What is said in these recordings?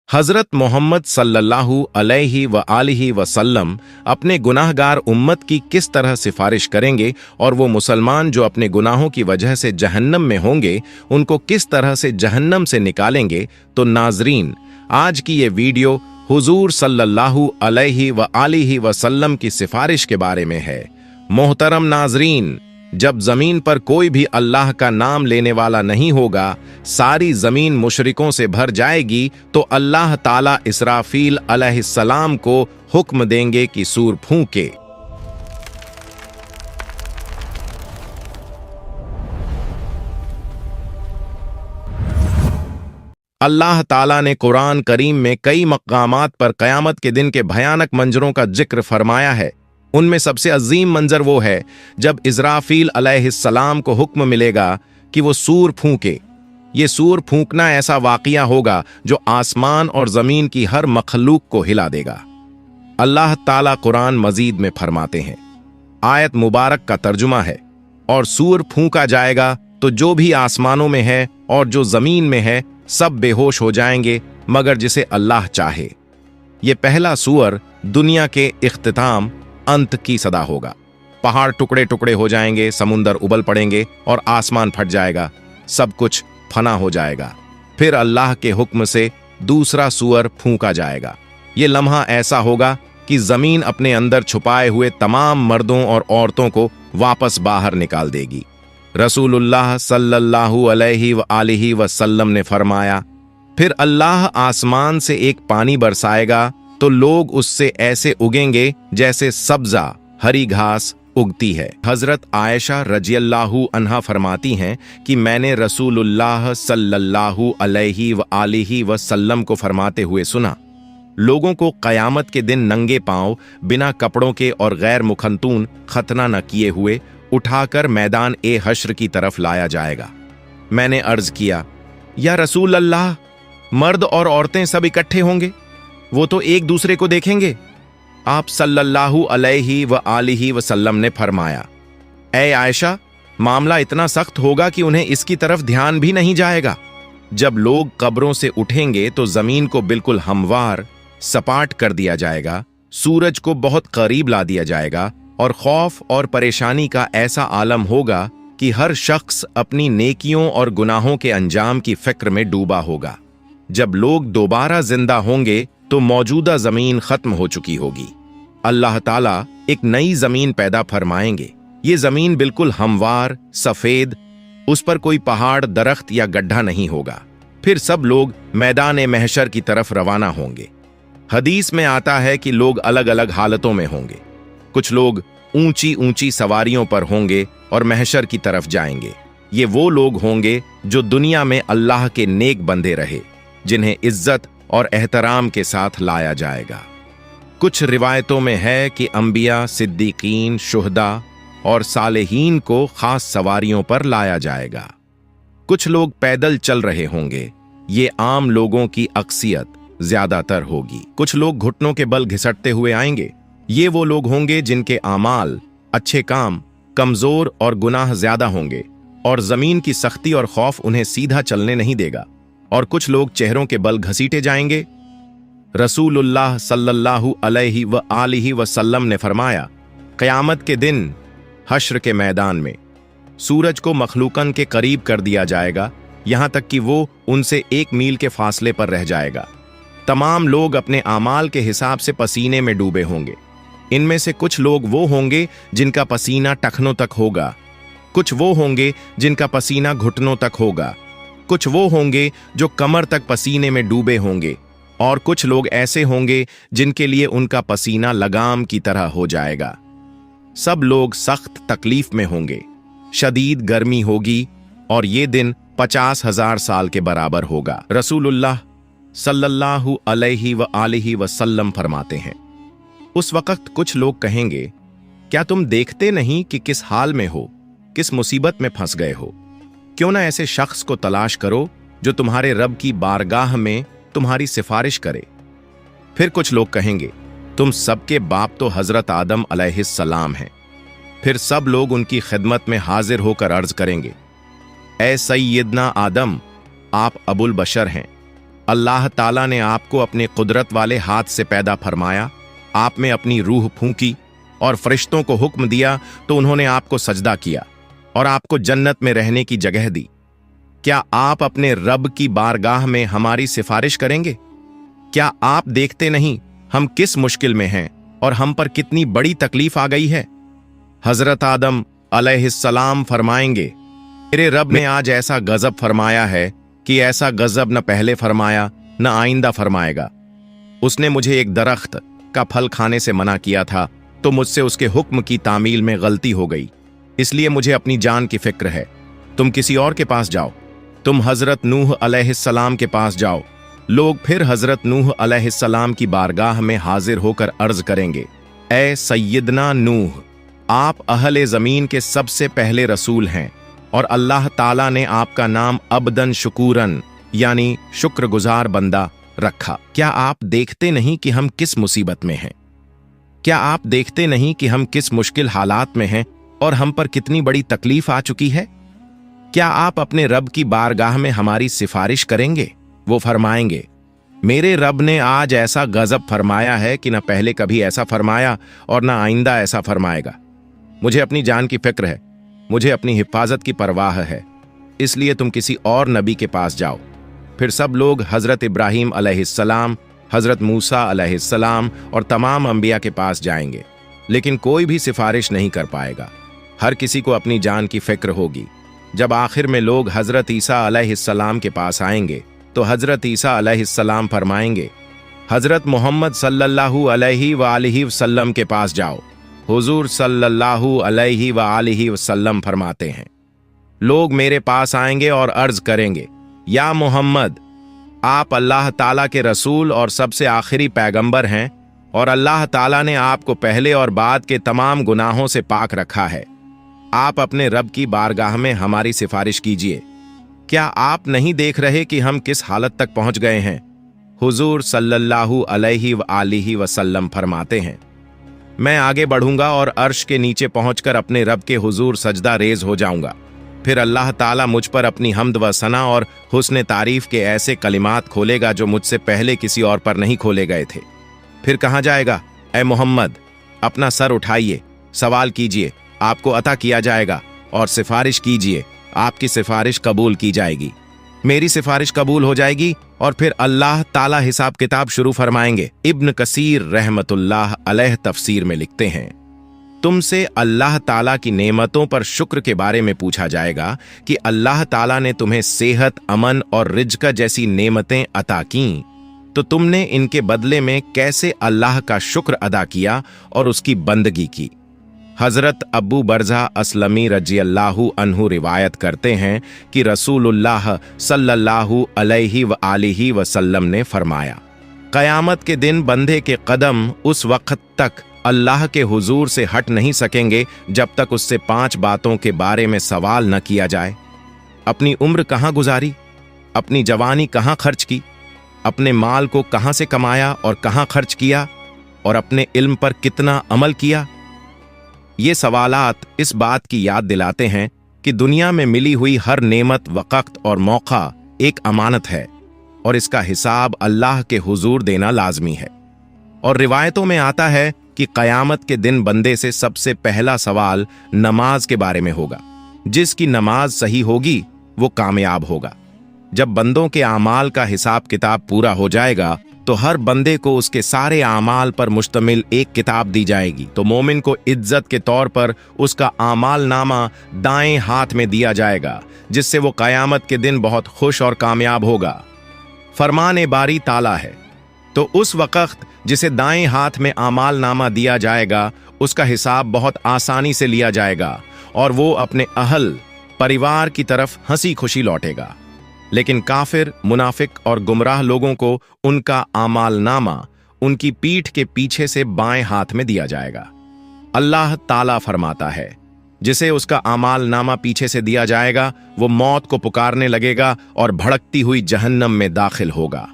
हजरत मोहम्मद सल्लल्लाहु अलैहि व आलिहि वसल्लम अपने गुनाहगार उम्मत की किस तरह सिफारिश करेंगे और वो मुसलमान जो अपने गुनाहों की वजह से जहन्नम में होंगे उनको किस तरह से जहन्नम से निकालेंगे। तो नाजरीन, आज की ये वीडियो हुजूर सल्लल्लाहु अलैहि व आलिहि वसल्लम की सिफारिश के बारे में है। मोहतरम नाजरीन, जब जमीन पर कोई भी अल्लाह का नाम लेने वाला नहीं होगा, सारी जमीन मुशरिकों से भर जाएगी, तो अल्लाह ताला इसराफील अलैहिस्सलाम को हुक्म देंगे कि सूर फूंके। अल्लाह ताला ने कुरान करीम में कई मकामात पर कयामत के दिन के भयानक मंजरों का जिक्र फरमाया है। उनमें सबसे अजीम मंजर वो है जब इज़राफील अलैहिस्सलाम को हुक्म मिलेगा कि वो सूर फूंके। ये सूर फूंकना ऐसा वाक़िया होगा जो आसमान और ज़मीन की हर मखलूक को हिला देगा। अल्लाह ताला कुरान मजीद में फरमाते हैं, आयत मुबारक का तर्जुमा है, और सूर फूंका जाएगा तो जो भी आसमानों में है और जो ज़मीन में है सब बेहोश हो जाएंगे मगर जिसे अल्लाह चाहे। ये पहला सूअर दुनिया के इख्तिताम अंत की सदा होगा। पहाड़ टुकड़े टुकड़े हो जाएंगे, समुंदर उबल पड़ेंगे और आसमान फट जाएगा, सब कुछ फना हो जाएगा। फिर अल्लाह के हुक्म से दूसरा सूअर फूंका जाएगा। ये लम्हा ऐसा होगा कि जमीन अपने अंदर छुपाए हुए तमाम मर्दों और औरतों को वापस बाहर निकाल देगी। रसूलुल्लाह सल्लल्लाहु अलैहि व आलिहि वसल्लम ने फरमाया, फिर अल्लाह आसमान से एक पानी बरसाएगा तो लोग उससे ऐसे उगेंगे जैसे सब्जा हरी घास उगती है। हजरत आयशा रजियल्लाहु अन्हा फरमाती हैं कि मैंने रसूलुल्लाह सल्लल्लाहु अलैहि व आलिहि वसल्लम को फरमाते हुए सुना, लोगों को कयामत के दिन नंगे पांव बिना कपड़ों के और गैर मुखंतून खतना न किए हुए उठाकर मैदान ए हश्र की तरफ लाया जाएगा। मैंने अर्ज किया, या रसूल अल्लाह, मर्द और औरतें सब इकट्ठे होंगे, वो तो एक दूसरे को देखेंगे। आप सल्लल्लाहु अलैहि व आलिहि वसल्लम ने फरमाया, ऐ आयशा, मामला इतना सख्त होगा कि उन्हें इसकी तरफ ध्यान भी नहीं जाएगा। जब लोग कब्रों से उठेंगे तो जमीन को बिल्कुल हमवार सपाट कर दिया जाएगा, सूरज को बहुत करीब ला दिया जाएगा और खौफ और परेशानी का ऐसा आलम होगा कि हर शख्स अपनी नेकियों और गुनाहों के अंजाम की फिक्र में डूबा होगा। जब लोग दोबारा जिंदा होंगे तो मौजूदा जमीन खत्म हो चुकी होगी। अल्लाह ताला एक नई जमीन पैदा फरमाएंगे। ये जमीन बिल्कुल हमवार सफेद, उस पर कोई पहाड़ दरख्त या गड्ढा नहीं होगा। फिर सब लोग मैदान महशर की तरफ रवाना होंगे। हदीस में आता है कि लोग अलग अलग हालतों में होंगे। कुछ लोग ऊंची ऊंची सवारियों पर होंगे और महशर की तरफ जाएंगे। ये वो लोग होंगे जो दुनिया में अल्लाह के नेक बंदे रहे, जिन्हें इज्जत और एहतराम के साथ लाया जाएगा। कुछ रिवायतों में है कि अंबिया, सिद्दीकीन, शुहदा और सालेहीन को खास सवारियों पर लाया जाएगा। कुछ लोग पैदल चल रहे होंगे। ये आम लोगों की अक्सियत ज्यादातर होगी। कुछ लोग घुटनों के बल घिसटते हुए आएंगे। ये वो लोग होंगे जिनके आमाल, अच्छे काम कमजोर और गुनाह ज्यादा होंगे और जमीन की सख्ती और खौफ उन्हें सीधा चलने नहीं देगा। और कुछ लोग चेहरों के बल घसीटे जाएंगे। रसूलुल्लाह सल्लल्लाहु अलैहि व आलिहि वसल्लम ने फरमाया, क़यामत के दिन हश्र के मैदान में सूरज को मखलूकन के करीब कर दिया जाएगा, यहां तक कि वो उनसे 1 मील के फासले पर रह जाएगा। तमाम लोग अपने आमाल के हिसाब से पसीने में डूबे होंगे। इनमें से कुछ लोग वो होंगे जिनका पसीना टखनों तक होगा, कुछ वो होंगे जिनका पसीना घुटनों तक होगा, कुछ वो होंगे जो कमर तक पसीने में डूबे होंगे, और कुछ लोग ऐसे होंगे जिनके लिए उनका पसीना लगाम की तरह हो जाएगा। सब लोग सख्त तकलीफ में होंगे, शदीद गर्मी होगी और ये दिन 50,000 साल के बराबर होगा। रसूलुल्लाह सल्लल्लाहु अलैहि व आलिहि वसल्लम फरमाते हैं, उस वक्त कुछ लोग कहेंगे, क्या तुम देखते नहीं कि किस हाल में हो, किस मुसीबत में फंस गए हो? क्यों ना ऐसे शख्स को तलाश करो जो तुम्हारे रब की बारगाह में तुम्हारी सिफारिश करे। फिर कुछ लोग कहेंगे, तुम सबके बाप तो हजरत आदम अलैहिस्सलाम हैं। फिर सब लोग उनकी खिदमत में हाजिर होकर अर्ज करेंगे, ए सैयदना आदम, आप अबुल बशर हैं। अल्लाह ताला ने आपको अपने कुदरत वाले हाथ से पैदा फरमाया, आप में अपनी रूह फूंकी और फरिश्तों को हुक्म दिया तो उन्होंने आपको सजदा किया और आपको जन्नत में रहने की जगह दी। क्या आप अपने रब की बारगाह में हमारी सिफारिश करेंगे? क्या आप देखते नहीं हम किस मुश्किल में हैं और हम पर कितनी बड़ी तकलीफ आ गई है? हजरत आदम अलैहिस्सलाम फरमाएंगे, मेरे रब ने आज ऐसा गजब फरमाया है कि ऐसा गजब न पहले फरमाया न आइंदा फरमाएगा। उसने मुझे एक दरख्त का फल खाने से मना किया था तो मुझसे उसके हुक्म की तामील में गलती हो गई, इसलिए मुझे अपनी जान की फिक्र है। तुम किसी और के पास जाओ, तुम हजरत नूह अलैहिस्सलाम के पास जाओ। लोग फिर हजरत नूह अलैहिस्सलाम की बारगाह में हाजिर होकर अर्ज करेंगे, ए सैयदना नूह, आप अहले जमीन के सबसे पहले रसूल हैं और अल्लाह ताला ने आपका नाम अब्दन शुकूरन यानी शुक्रगुजार बंदा रखा। क्या आप देखते नहीं कि हम किस मुसीबत में हैं? क्या आप देखते नहीं कि हम किस मुश्किल हालात में हैं और हम पर कितनी बड़ी तकलीफ आ चुकी है? क्या आप अपने रब की बारगाह में हमारी सिफारिश करेंगे? वो फरमाएंगे, मेरे रब ने आज ऐसा गजब फरमाया है कि न पहले कभी ऐसा फरमाया और न आइंदा ऐसा फरमाएगा। मुझे अपनी जान की फिक्र है, मुझे अपनी हिफाजत की परवाह है, इसलिए तुम किसी और नबी के पास जाओ। फिर सब लोग हजरत इब्राहीम अलैहिस्सलाम, हजरत मूसा अलैहिस्सलाम और तमाम अंबिया के पास जाएंगे, लेकिन कोई भी सिफारिश नहीं कर पाएगा। हर किसी को अपनी जान की फिक्र होगी। जब आखिर में लोग हजरत ईसा अलैहिस्सलाम के पास आएंगे तो हजरत ईसा अलैहिस्सलाम फरमाएंगे, हजरत मोहम्मद सल्लल्लाहु अलैहि वालिहि वसल्लम के पास जाओ। हुजूर सल्लल्लाहु अलैहि वालिहि वसल्लम फरमाते हैं, लोग मेरे पास आएंगे और अर्ज करेंगे, या मोहम्मद, आप अल्लाह ताला के रसूल और सबसे आखिरी पैगंबर हैं और अल्लाह ताला ने आपको पहले और बाद के तमाम गुनाहों से पाक रखा है। आप अपने रब की बारगाह में हमारी सिफारिश कीजिए। क्या आप नहीं देख रहे कि हम किस हालत तक पहुंच गए हैं? हुजूर सल्लल्लाहु अलैहि वालिहि वसल्लम फरमाते हैं, मैं आगे बढ़ूंगा और अर्श के नीचे पहुंचकर अपने रब के हुजूर सजदा रेज हो जाऊंगा। फिर अल्लाह ताला मुझ पर अपनी हम्द व सना और हुस्न तारीफ के ऐसे कलिमात खोलेगा जो मुझसे पहले किसी और पर नहीं खोले गए थे। फिर कहा जाएगा, ए मोहम्मद, अपना सर उठाइए, सवाल कीजिए, आपको अता किया जाएगा, और सिफारिश कीजिए, आपकी सिफारिश कबूल की जाएगी। मेरी सिफारिश कबूल हो जाएगी और फिर अल्लाह ताला हिसाब किताब शुरू फरमाएंगे। इब्न कसीर रहमतुल्लाह अलैह तफसीर में लिखते हैं, तुमसे अल्लाह ताला की नेमतों पर शुक्र के बारे में पूछा जाएगा कि अल्लाह ताला ने तुम्हें सेहत, अमन और रिज्क जैसी नेमतें अता कीं, तो तुमने इनके बदले में कैसे अल्लाह का शुक्र अदा किया और उसकी बंदगी की। हजरत अबू बरज़ा असलमी रज़ियल्लाहु अन्हु रिवायत करते हैं कि रसूलुल्लाह सल्लल्लाहु अलैहि वालिहि वसल्लम ने फरमाया, क़यामत के दिन बंदे के कदम उस वक्त तक अल्लाह के हुजूर से हट नहीं सकेंगे जब तक उससे 5 बातों के बारे में सवाल न किया जाए। अपनी उम्र कहाँ गुजारी, अपनी जवानी कहाँ खर्च की, अपने माल को कहाँ से कमाया और कहाँ खर्च किया, और अपने इल्म पर कितना अमल किया। ये सवालात इस बात की याद दिलाते हैं कि दुनिया में मिली हुई हर नेमत, वक़्त और मौका एक अमानत है और इसका हिसाब अल्लाह के हुजूर देना लाजमी है। और रिवायतों में आता है कि क़यामत के दिन बंदे से सबसे पहला सवाल नमाज के बारे में होगा। जिसकी नमाज सही होगी वो कामयाब होगा। जब बंदों के आमाल का हिसाब किताब पूरा हो जाएगा तो हर बंदे को उसके सारे आमाल पर मुश्तमिल एक किताब दी जाएगी। तो मोमिन को इज्जत के तौर पर उसका आमाल नामा दाएं हाथ में दिया जाएगा, जिससे वो क़यामत के दिन बहुत खुश और कामयाब होगा। फरमान बारी ताला है, तो उस वक़्त जिसे दाएं हाथ में आमाल नामा दिया जाएगा उसका हिसाब बहुत आसानी से लिया जाएगा और वो अपने अहल परिवार की तरफ हंसी खुशी लौटेगा। लेकिन काफिर, मुनाफिक और गुमराह लोगों को उनका आमाल नामा उनकी पीठ के पीछे से बाएं हाथ में दिया जाएगा। अल्लाह ताला फरमाता है, जिसे उसका आमाल नामा पीछे से दिया जाएगा वो मौत को पुकारने लगेगा और भड़कती हुई जहन्नम में दाखिल होगा।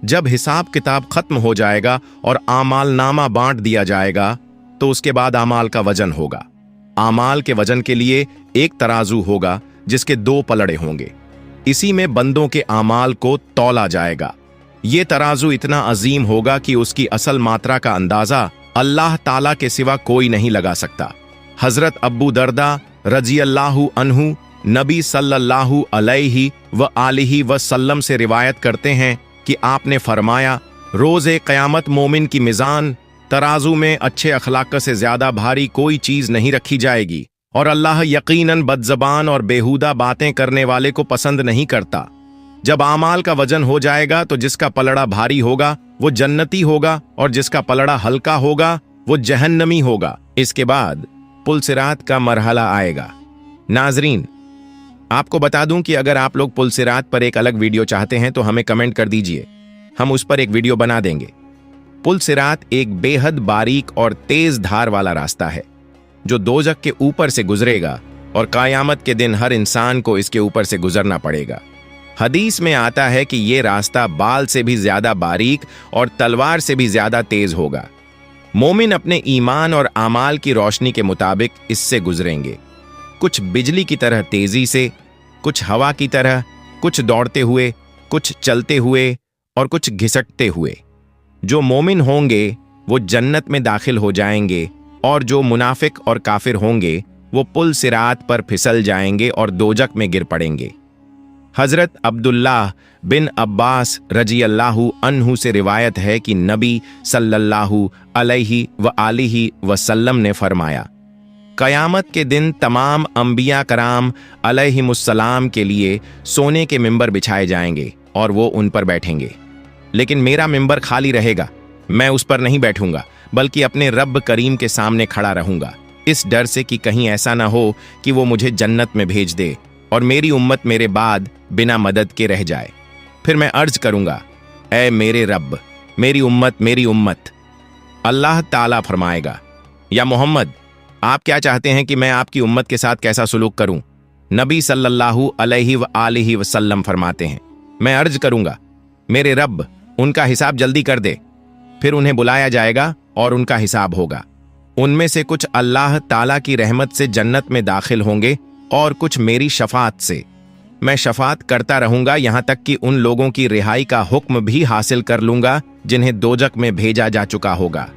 जब हिसाब किताब खत्म हो जाएगा और आमाल नामा बांट दिया जाएगा तो उसके बाद आमाल का वजन होगा। आमाल के वजन के लिए एक तराजू होगा जिसके 2 पलड़े होंगे। इसी में बंदों के आमाल को तौला जाएगा। ये तराजू इतना अजीम होगा कि उसकी असल मात्रा का अंदाजा अल्लाह ताला के सिवा कोई नहीं लगा सकता। हजरत अब्बू दर्दा रजी अल्लाहु अन्हु नबी सल्लल्लाहु अलैहि व आलिहि वसल्लम से रिवायत करते हैं कि आपने फरमाया, रोज़े क़यामत मोमिन की मिज़ान तराजू में अच्छे अखलाक से ज्यादा भारी कोई चीज नहीं रखी जाएगी, और अल्लाह यकीनन बदज़बान और बेहुदा बातें करने वाले को पसंद नहीं करता। जब आमाल का वजन हो जाएगा तो जिसका पलड़ा भारी होगा वो जन्नती होगा और जिसका पलड़ा हल्का होगा वो जहन्नमी होगा। इसके बाद पुलसिरात का मरहला आएगा। नाजरीन, आपको बता दूं कि अगर आप लोग पुलसिरात पर एक अलग वीडियो चाहते हैं तो हमें कमेंट कर दीजिए, हम उस पर एक वीडियो बना देंगे। पुलसिरात एक बेहद बारीक और तेज धार वाला रास्ता है जो दोजख के ऊपर से गुजरेगा और क़यामत के दिन हर इंसान को इसके ऊपर से गुजरना पड़ेगा। हदीस में आता है कि ये रास्ता बाल से भी ज्यादा बारीक और तलवार से भी ज्यादा तेज होगा। मोमिन अपने ईमान और आमाल की रोशनी के मुताबिक इससे गुजरेंगे, कुछ बिजली की तरह तेजी से, कुछ हवा की तरह, कुछ दौड़ते हुए, कुछ चलते हुए और कुछ घिसटते हुए। जो मोमिन होंगे वो जन्नत में दाखिल हो जाएंगे और जो मुनाफिक और काफिर होंगे वो पुल सिरात पर फिसल जाएंगे और दोजक में गिर पड़ेंगे। हजरत अब्दुल्लाह बिन अब्बास रजी अल्लाहु अन्हु से रिवायत है कि नबी सल्लल्लाहु अलैहि व आलिहि वसल्लम ने फरमाया, क़यामत के दिन तमाम अंबिया कराम अलैहिमुस्सलाम के लिए सोने के मिंबर बिछाए जाएंगे और वो उन पर बैठेंगे, लेकिन मेरा मिंबर खाली रहेगा। मैं उस पर नहीं बैठूंगा बल्कि अपने रब करीम के सामने खड़ा रहूंगा, इस डर से कि कहीं ऐसा ना हो कि वो मुझे जन्नत में भेज दे और मेरी उम्मत मेरे बाद बिना मदद के रह जाए। फिर मैं अर्ज करूंगा, ऐ मेरे रब, मेरी उम्मत। अल्लाह ताला फरमाएगा, या मोहम्मद, आप क्या चाहते हैं कि मैं आपकी उम्मत के साथ कैसा सुलूक करूं? नबी सल्लल्लाहु अलैहि व आलिहि वसल्लम फरमाते हैं, मैं अर्ज करूंगा, मेरे रब, उनका हिसाब जल्दी कर दे। फिर उन्हें बुलाया जाएगा और उनका हिसाब होगा। उनमें से कुछ अल्लाह ताला की रहमत से जन्नत में दाखिल होंगे और कुछ मेरी शफात से। मैं शफात करता रहूंगा यहां तक कि उन लोगों की रिहाई का हुक्म भी हासिल कर लूंगा जिन्हें दोजक में भेजा जा चुका होगा।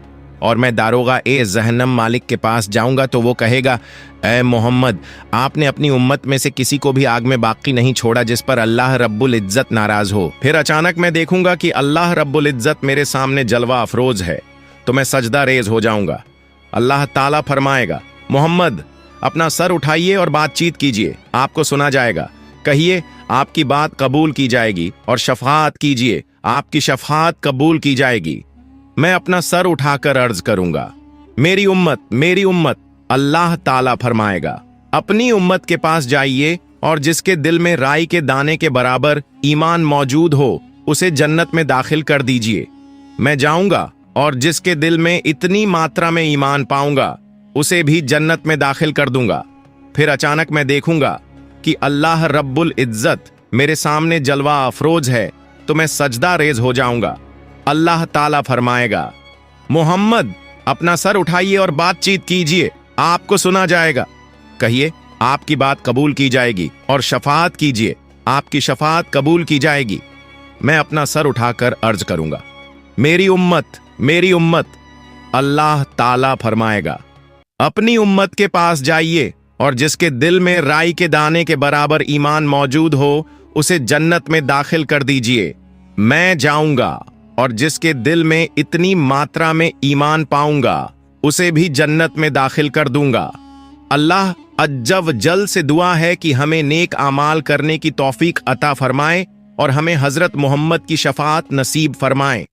और मैं दारोगा ए जहन्नम मालिक के पास जाऊंगा तो वो कहेगा, ऐ मोहम्मद, आपने अपनी उम्मत में से किसी को भी आग में बाकी नहीं छोड़ा जिस पर अल्लाह रब्बुल इज्जत नाराज हो। फिर अचानक मैं देखूंगा कि अल्लाह रब्बुल इज्जत मेरे सामने जलवा अफरोज है, तो मैं सजदा रेज हो जाऊंगा। अल्लाह ताला फरमाएगा, मोहम्मद, अपना सर उठाइए और बातचीत कीजिए, आपको सुना जाएगा। कहिए, आपकी बात कबूल की जाएगी, और शफात कीजिए, आपकी शफात कबूल की जाएगी। मैं अपना सर उठाकर अर्ज करूंगा, मेरी उम्मत। अल्लाह ताला फरमाएगा, अपनी उम्मत के पास जाइए और जिसके दिल में राई के दाने के बराबर ईमान मौजूद हो उसे जन्नत में दाखिल कर दीजिए। मैं जाऊंगा और जिसके दिल में इतनी मात्रा में ईमान पाऊंगा उसे भी जन्नत में दाखिल कर दूंगा। फिर अचानक मैं देखूंगा कि अल्लाह रब्बुल इज्जत मेरे सामने जलवा अफरोज है, तो मैं सजदा रेज हो जाऊंगा। अल्लाह ताला फरमाएगा, मोहम्मद, अपना सर उठाइए और बातचीत कीजिए, आपको सुना जाएगा। कहिए, आपकी बात कबूल की जाएगी, और शफात कीजिए, आपकी शफात कबूल की जाएगी। मैं अपना सर उठाकर अर्ज करूंगा, मेरी उम्मत। अल्लाह ताला फरमाएगा, अपनी उम्मत के पास जाइए और जिसके दिल में राई के दाने के बराबर ईमान मौजूद हो उसे जन्नत में दाखिल कर दीजिए। मैं जाऊंगा और जिसके दिल में इतनी मात्रा में ईमान पाऊंगा उसे भी जन्नत में दाखिल कर दूंगा। अल्लाह अज्जव जल से दुआ है कि हमें नेक आमाल करने की तौफीक अता फरमाए और हमें हजरत मोहम्मद की शफात नसीब फरमाए।